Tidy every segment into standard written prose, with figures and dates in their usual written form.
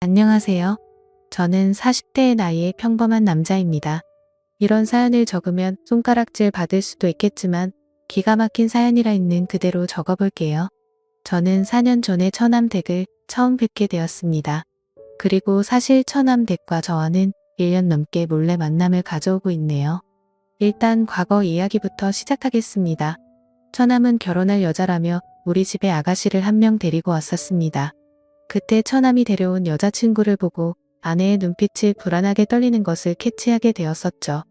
안녕하세요. 저는 40대의 나이의 평범한 남자입니다. 이런 사연을 적으면 손가락질 받을 수도 있겠지만 기가 막힌 사연이라 있는 그대로 적어볼게요. 저는 4년 전에 처남댁을 처음 뵙게 되었습니다. 그리고 사실 처남댁과 저와는 1년 넘게 몰래 만남을 가져오고 있네요. 일단 과거 이야기부터 시작하겠습니다. 처남은 결혼할 여자라며 우리 집에 아가씨를 한 명 데리고 왔었습니다. 그때 처남이 데려온 여자친구를 보고 아내의 눈빛이 불안하게 떨리는 것을 캐치하게 되었었죠.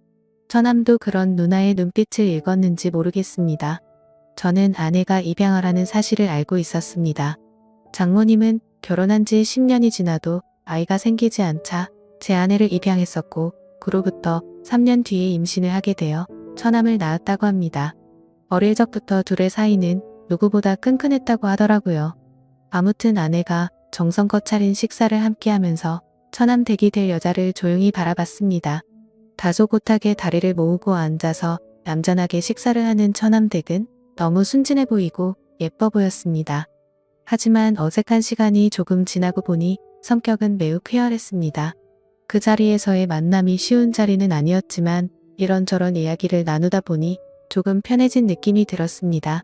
처남도 그런 누나의 눈빛을 읽었는지 모르겠습니다. 저는 아내가 입양하라는 사실을 알고 있었습니다. 장모님은 결혼한 지 10년이 지나도 아이가 생기지 않자 제 아내를 입양했었고 그로부터 3년 뒤에 임신을 하게 되어 처남을 낳았다고 합니다. 어릴 적부터 둘의 사이는 누구보다 끈끈했다고 하더라고요. 아무튼 아내가 정성껏 차린 식사를 함께 하면서 처남댁이 될 여자를 조용히 바라봤습니다. 다소곳하게 다리를 모으고 앉아서 얌전하게 식사를 하는 처남댁은 너무 순진해 보이고 예뻐 보였습니다. 하지만 어색한 시간이 조금 지나고 보니 성격은 매우 쾌활했습니다. 그 자리에서의 만남이 쉬운 자리는 아니었지만 이런저런 이야기를 나누다 보니 조금 편해진 느낌이 들었습니다.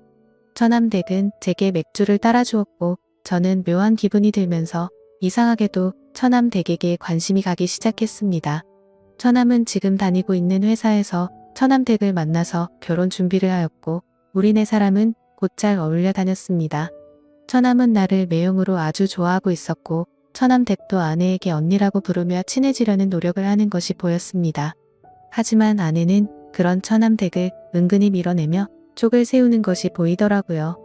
처남댁은 제게 맥주를 따라주었고 저는 묘한 기분이 들면서 이상하게도 처남댁에게 관심이 가기 시작했습니다. 처남은 지금 다니고 있는 회사에서 처남댁을 만나서 결혼 준비를 하였고 우리 네 사람은 곧잘 어울려 다녔습니다. 처남은 나를 매형으로 아주 좋아하고 있었고 처남댁도 아내에게 언니라고 부르며 친해지려는 노력을 하는 것이 보였습니다. 하지만 아내는 그런 처남댁을 은근히 밀어내며 촉을 세우는 것이 보이더라고요.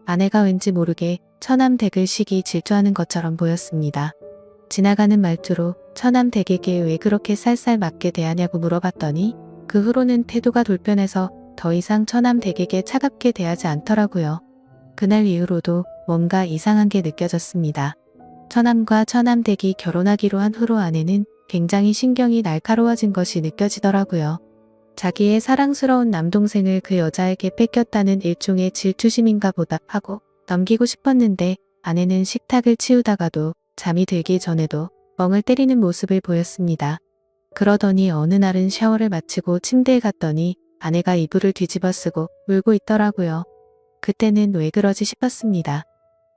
아내가 왠지 모르게 처남댁을 시기 질투하는 것처럼 보였습니다. 지나가는 말투로 처남댁에게 왜 그렇게 쌀쌀 맞게 대하냐고 물어봤더니 그 후로는 태도가 돌변해서 더 이상 처남댁에게 차갑게 대하지 않더라고요. 그날 이후로도 뭔가 이상한 게 느껴졌습니다. 처남과 처남댁이 결혼하기로 한 후로 아내는 굉장히 신경이 날카로워진 것이 느껴지더라고요. 자기의 사랑스러운 남동생을 그 여자에게 뺏겼다는 일종의 질투심인가 보다 하고 넘기고 싶었는데 아내는 식탁을 치우다가도 잠이 들기 전에도 멍을 때리는 모습을 보였습니다. 그러더니 어느 날은 샤워를 마치고 침대에 갔더니 아내가 이불을 뒤집어 쓰고 울고 있더라고요. 그때는 왜 그러지 싶었습니다.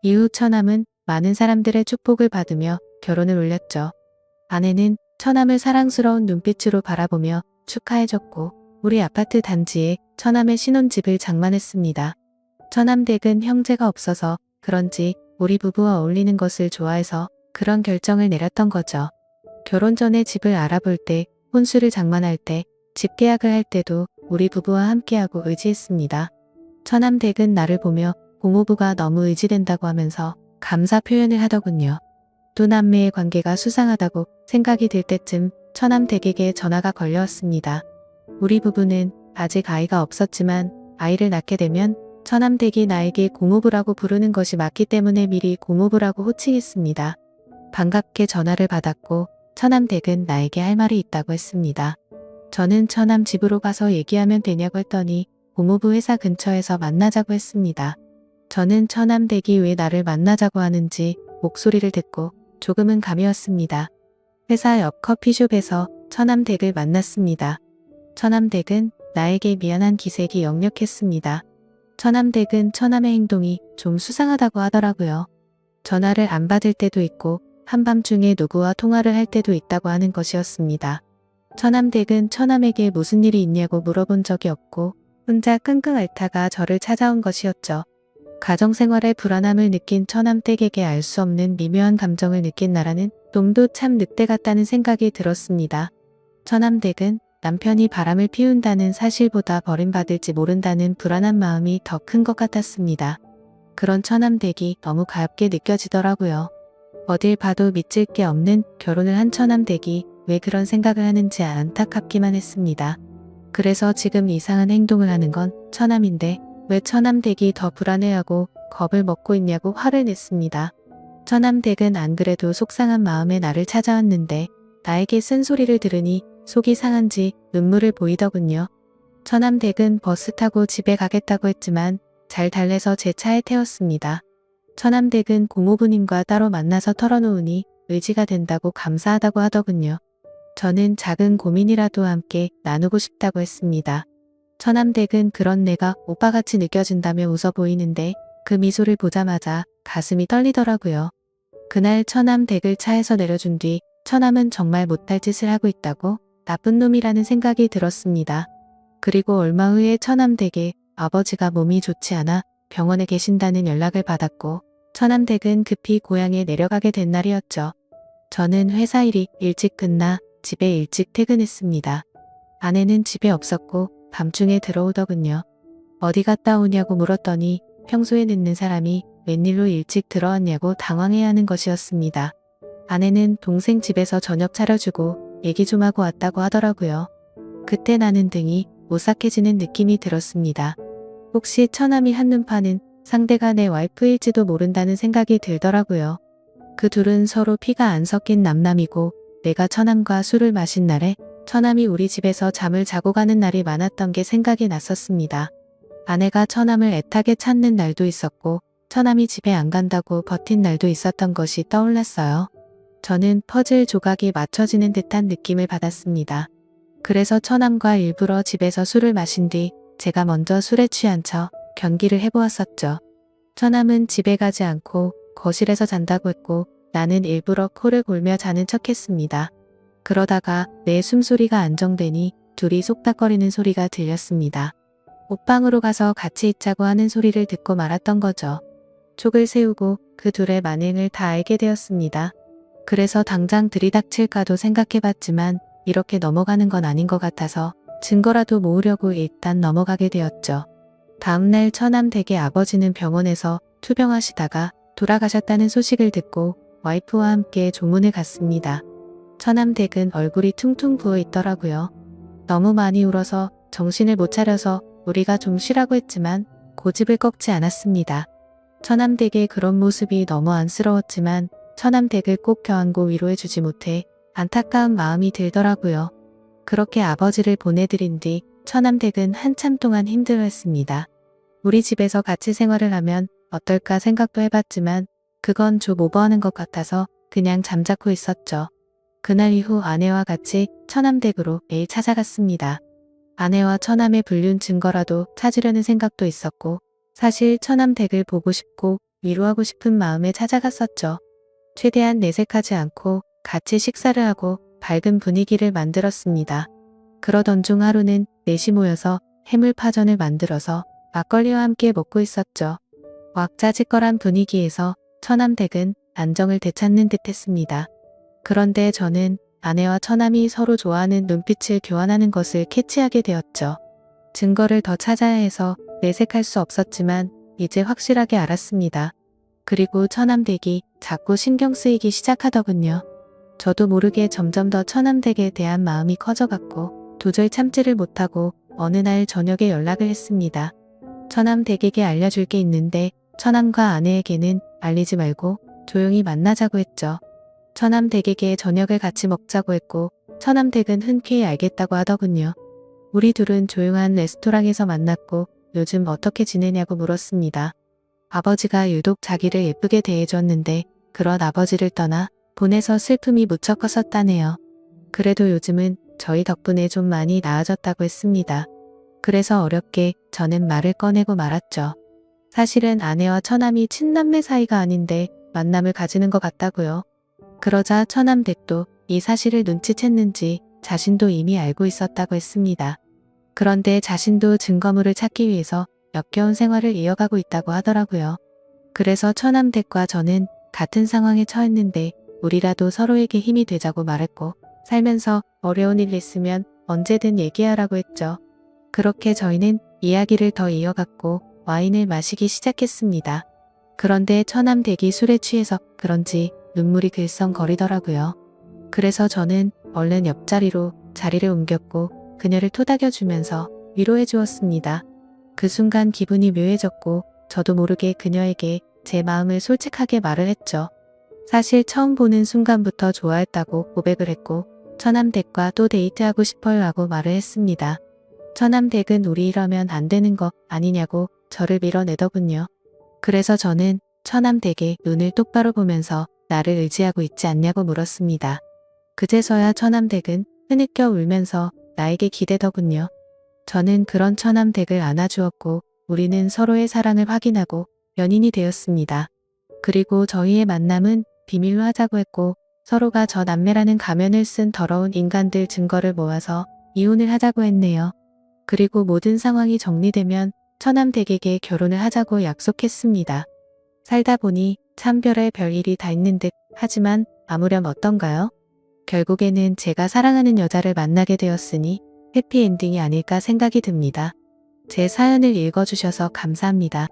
이후 처남은 많은 사람들의 축복을 받으며 결혼을 올렸죠. 아내는 처남을 사랑스러운 눈빛으로 바라보며 축하해줬고 우리 아파트 단지에 처남의 신혼집을 장만했습니다. 처남댁은 형제가 없어서 그런지 우리 부부와 어울리는 것을 좋아해서 그런 결정을 내렸던 거죠. 결혼 전에 집을 알아볼 때, 혼수를 장만할 때, 집 계약을 할 때도 우리 부부와 함께하고 의지했습니다. 처남댁은 나를 보며 고모부가 너무 의지된다고 하면서 감사 표현을 하더군요. 두 남매의 관계가 수상하다고 생각이 들 때쯤 처남댁에게 전화가 걸려왔습니다. 우리 부부는 아직 아이가 없었지만 아이를 낳게 되면 처남댁이 나에게 고모부라고 부르는 것이 맞기 때문에 미리 고모부라고 호칭했습니다. 반갑게 전화를 받았고 처남댁은 나에게 할 말이 있다고 했습니다. 저는 처남 집으로 가서 얘기하면 되냐고 했더니 고모부 회사 근처에서 만나자고 했습니다. 저는 처남댁이 왜 나를 만나자고 하는지 목소리를 듣고 조금은 감이 왔습니다. 회사 옆 커피숍에서 처남댁을 만났습니다. 처남댁은 나에게 미안한 기색이 역력했습니다. 처남댁은 처남의 행동이 좀 수상하다고 하더라고요. 전화를 안 받을 때도 있고 한밤중에 누구와 통화를 할 때도 있다고 하는 것이었습니다. 처남댁은 처남에게 무슨 일이 있냐고 물어본 적이 없고 혼자 끙끙 앓다가 저를 찾아온 것이었죠. 가정생활에 불안함을 느낀 처남댁에게 알 수 없는 미묘한 감정을 느낀 나라는 놈도 참 늑대 같다는 생각이 들었습니다. 처남댁은 남편이 바람을 피운다는 사실보다 버림받을지 모른다는 불안한 마음이 더 큰 것 같았습니다. 그런 처남댁이 너무 가엽게 느껴지더라고요. 어딜 봐도 믿질 게 없는 결혼을 한 처남댁이 왜 그런 생각을 하는지 안타깝기만 했습니다. 그래서 지금 이상한 행동을 하는 건 처남인데 왜 처남댁이 더 불안해하고 겁을 먹고 있냐고 화를 냈습니다. 처남댁은 안 그래도 속상한 마음에 나를 찾아왔는데 나에게 쓴소리를 들으니 속이 상한지 눈물을 보이더군요. 처남댁은 버스 타고 집에 가겠다고 했지만 잘 달래서 제 차에 태웠습니다. 처남댁은 고모부님과 따로 만나서 털어놓으니 의지가 된다고 감사하다고 하더군요. 저는 작은 고민이라도 함께 나누고 싶다고 했습니다. 처남댁은 그런 내가 오빠같이 느껴진다며 웃어 보이는데 그 미소를 보자마자 가슴이 떨리더라고요. 그날 처남댁을 차에서 내려준 뒤 처남은 정말 못할 짓을 하고 있다고 나쁜 놈이라는 생각이 들었습니다. 그리고 얼마 후에 처남댁에 아버지가 몸이 좋지 않아 병원에 계신다는 연락을 받았고 처남댁은 급히 고향에 내려가게 된 날이었죠. 저는 회사 일이 일찍 끝나 집에 일찍 퇴근했습니다. 아내는 집에 없었고 밤중에 들어오더군요. 어디 갔다 오냐고 물었더니 평소에 늦는 사람이 웬일로 일찍 들어왔냐고 당황해하는 것이었습니다. 아내는 동생 집에서 저녁 차려주고 얘기 좀 하고 왔다고 하더라고요. 그때 나는 등이 오싹해지는 느낌이 들었습니다. 혹시 처남이 한눈 파는 상대가 내 와이프일지도 모른다는 생각이 들더라고요. 그 둘은 서로 피가 안 섞인 남남이고 내가 처남과 술을 마신 날에 처남이 우리 집에서 잠을 자고 가는 날이 많았던 게 생각이 났었습니다. 아내가 처남을 애타게 찾는 날도 있었고 처남이 집에 안 간다고 버틴 날도 있었던 것이 떠올랐어요. 저는 퍼즐 조각이 맞춰지는 듯한 느낌을 받았습니다. 그래서 처남과 일부러 집에서 술을 마신 뒤 제가 먼저 술에 취한 척 견기를 해보았었죠. 처남은 집에 가지 않고 거실에서 잔다고 했고 나는 일부러 코를 골며 자는 척했습니다. 그러다가 내 숨소리가 안정되니 둘이 속닥거리는 소리가 들렸습니다. 옷방으로 가서 같이 있자고 하는 소리를 듣고 말았던 거죠. 촉을 세우고 그 둘의 만행을 다 알게 되었습니다. 그래서 당장 들이닥칠까도 생각해봤지만 이렇게 넘어가는 건 아닌 것 같아서 증거라도 모으려고 일단 넘어가게 되었죠. 다음날 처남 댁의 아버지는 병원에서 투병하시다가 돌아가셨다는 소식을 듣고 와이프와 함께 조문을 갔습니다. 처남 댁은 얼굴이 퉁퉁 부어 있더라고요. 너무 많이 울어서 정신을 못 차려서 우리가 좀 쉬라고 했지만 고집을 꺾지 않았습니다. 처남 댁의 그런 모습이 너무 안쓰러웠지만 처남 댁을 꼭 껴안고 위로해주지 못해 안타까운 마음이 들더라고요. 그렇게 아버지를 보내드린 뒤 처남 댁은 한참 동안 힘들어했습니다. 우리 집에서 같이 생활을 하면 어떨까 생각도 해봤지만 그건 좀 오버하는 것 같아서 그냥 잠자코 있었죠. 그날 이후 아내와 같이 처남 댁으로 매일 찾아갔습니다. 아내와 처남의 불륜 증거라도 찾으려는 생각도 있었고 사실 처남 댁을 보고 싶고 위로하고 싶은 마음에 찾아갔었죠. 최대한 내색하지 않고 같이 식사를 하고 밝은 분위기를 만들었습니다. 그러던 중 하루는 넷이 모여서 해물파전을 만들어서 막걸리와 함께 먹고 있었죠. 왁자지껄한 분위기에서 처남 댁은 안정을 되찾는 듯 했습니다. 그런데 저는 아내와 처남이 서로 좋아하는 눈빛을 교환하는 것을 캐치하게 되었죠. 증거를 더 찾아야 해서 내색할 수 없었지만 이제 확실하게 알았습니다. 그리고 처남 댁이 자꾸 신경 쓰이기 시작하더군요. 저도 모르게 점점 더 처남 댁에 대한 마음이 커져갔고 도저히 참지를 못하고 어느 날 저녁에 연락을 했습니다. 처남 댁에게 알려줄 게 있는데 처남과 아내에게는 알리지 말고 조용히 만나자고 했죠. 처남 댁에게 저녁을 같이 먹자고 했고 처남 댁은 흔쾌히 알겠다고 하더군요. 우리 둘은 조용한 레스토랑에서 만났고 요즘 어떻게 지내냐고 물었습니다. 아버지가 유독 자기를 예쁘게 대해줬는데 그런 아버지를 떠나 보내서 슬픔이 무척 컸었다네요. 그래도 요즘은 저희 덕분에 좀 많이 나아졌다고 했습니다. 그래서 어렵게 저는 말을 꺼내고 말았죠. 사실은 아내와 처남이 친남매 사이가 아닌데 만남을 가지는 것 같다고요. 그러자 처남 댁도 이 사실을 눈치챘는지 자신도 이미 알고 있었다고 했습니다. 그런데 자신도 증거물을 찾기 위해서 역겨운 생활을 이어가고 있다고 하더라고요. 그래서 처남 댁과 저는 같은 상황에 처했는데 우리라도 서로에게 힘이 되자고 말했고 살면서 어려운 일 있으면 언제든 얘기하라고 했죠. 그렇게 저희는 이야기를 더 이어갔고 와인을 마시기 시작했습니다. 그런데 처남 댁이 술에 취해서 그런지 눈물이 글썽거리더라고요. 그래서 저는 얼른 옆자리로 자리를 옮겼고 그녀를 토닥여주면서 위로해 주었습니다. 그 순간 기분이 묘해졌고 저도 모르게 그녀에게 제 마음을 솔직하게 말을 했죠. 사실 처음 보는 순간부터 좋아했다고 고백을 했고 처남 댁과 또 데이트하고 싶어요 하고 말을 했습니다. 처남 댁은 우리 이러면 안 되는 거 아니냐고 저를 밀어내더군요. 그래서 저는 처남 댁의 눈을 똑바로 보면서 나를 의지하고 있지 않냐고 물었습니다. 그제서야 처남댁은 흐느껴 울면서 나에게 기대더군요. 저는 그런 처남댁을 안아주었고 우리는 서로의 사랑을 확인하고 연인이 되었습니다. 그리고 저희의 만남은 비밀로 하자고 했고 서로가 저 남매라는 가면을 쓴 더러운 인간들 증거를 모아서 이혼을 하자고 했네요. 그리고 모든 상황이 정리되면 처남댁에게 결혼을 하자고 약속했습니다. 살다 보니 참 별일이 다 있는 듯 하지만 아무렴 어떤가요? 결국에는 제가 사랑하는 여자를 만나게 되었으니 해피엔딩이 아닐까 생각이 듭니다. 제 사연을 읽어주셔서 감사합니다.